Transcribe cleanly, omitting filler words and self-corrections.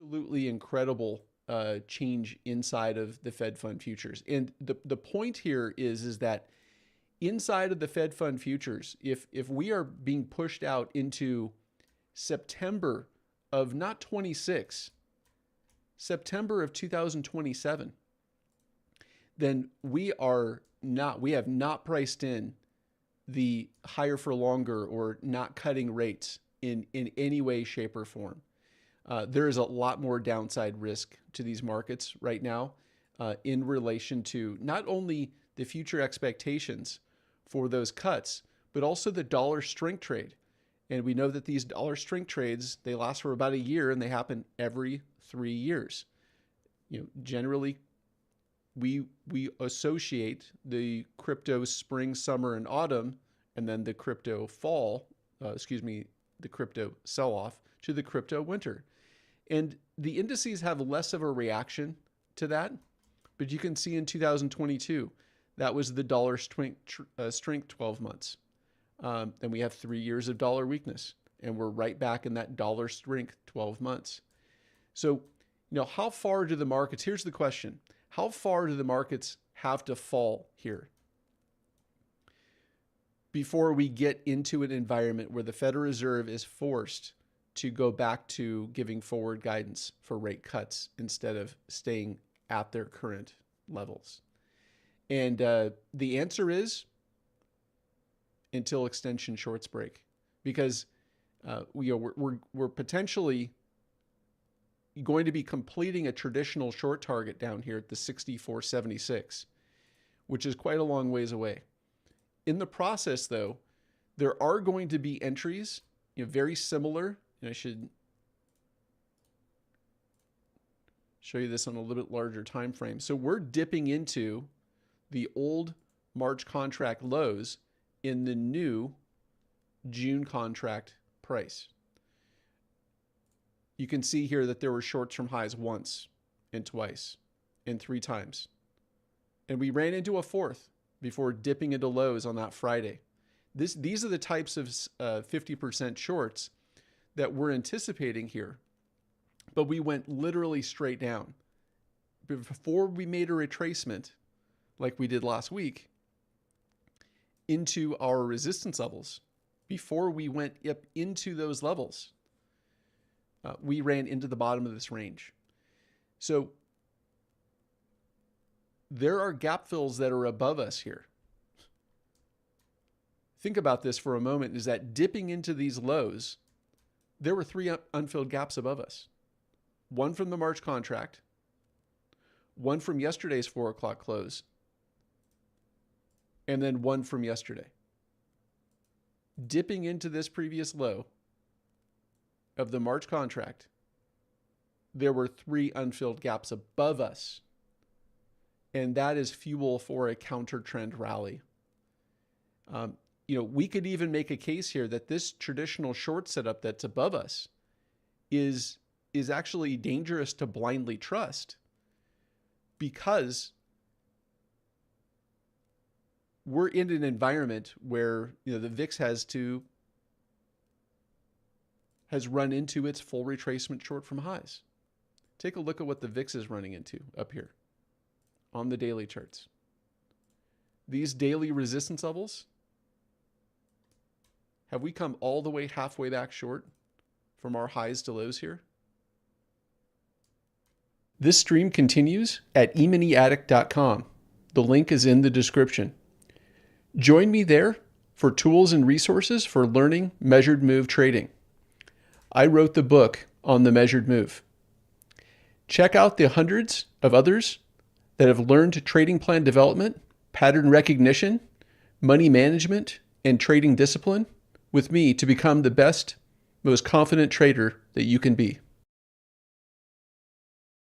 Absolutely incredible change inside of the Fed fund futures. And the point here is that inside of the Fed fund futures, if we are being pushed out into September of not 26, September of 2027, then we have not priced in the higher for longer or not cutting rates in any way, shape, or form. There is a lot more downside risk to these markets right now in relation to not only the future expectations for those cuts, but also the dollar strength trade. And we know that these dollar strength trades, they last for about a year and they happen every 3 years. Generally, we associate the crypto spring, summer, and autumn, and then the crypto fall, the crypto sell-off to the crypto winter. And the indices have less of a reaction to that, but you can see in 2022, that was the dollar strength 12 months. And we have 3 years of dollar weakness, and we're right back in that dollar strength 12 months. So, how far do the markets, here's the question, how far do the markets have to fall here before we get into an environment where the Federal Reserve is forced to go back to giving forward guidance for rate cuts instead of staying at their current levels? And the answer is until extension shorts break, because we're potentially going to be completing a traditional short target down here at the 64.76, which is quite a long ways away. In the process, though, there are going to be entries, very similar. I should show you this on a little bit larger time frame. So we're dipping into the old March contract lows in the new June contract price. You can see here that there were shorts from highs once and twice and 3 times. And we ran into a fourth before dipping into lows on that Friday. These are the types of 50% shorts that we're anticipating here. But we went literally straight down. Before we made a retracement, like we did last week, into our resistance levels, before we went up into those levels, we ran into the bottom of this range. So there are gap fills that are above us here. Think about this for a moment, is that dipping into these lows, there were 3 unfilled gaps above us. One from the March contract, one from yesterday's 4 o'clock close, and then one from yesterday. Dipping into this previous low of the March contract, there were 3 unfilled gaps above us. And that is fuel for a counter trend rally. We could even make a case here that this traditional short setup that's above us is actually dangerous to blindly trust, because we're in an environment where the VIX has run into its full retracement short from highs. Take a look at what the VIX is running into up here on the daily charts. These daily resistance levels, have we come all the way halfway back short from our highs to lows here? This stream continues at eMiniAddict.com. The link is in the description. Join me there for tools and resources for learning measured move trading. I wrote the book on the measured move. Check out the hundreds of others that have learned trading plan development, pattern recognition, money management, and trading discipline with me to become the best, most confident trader that you can be.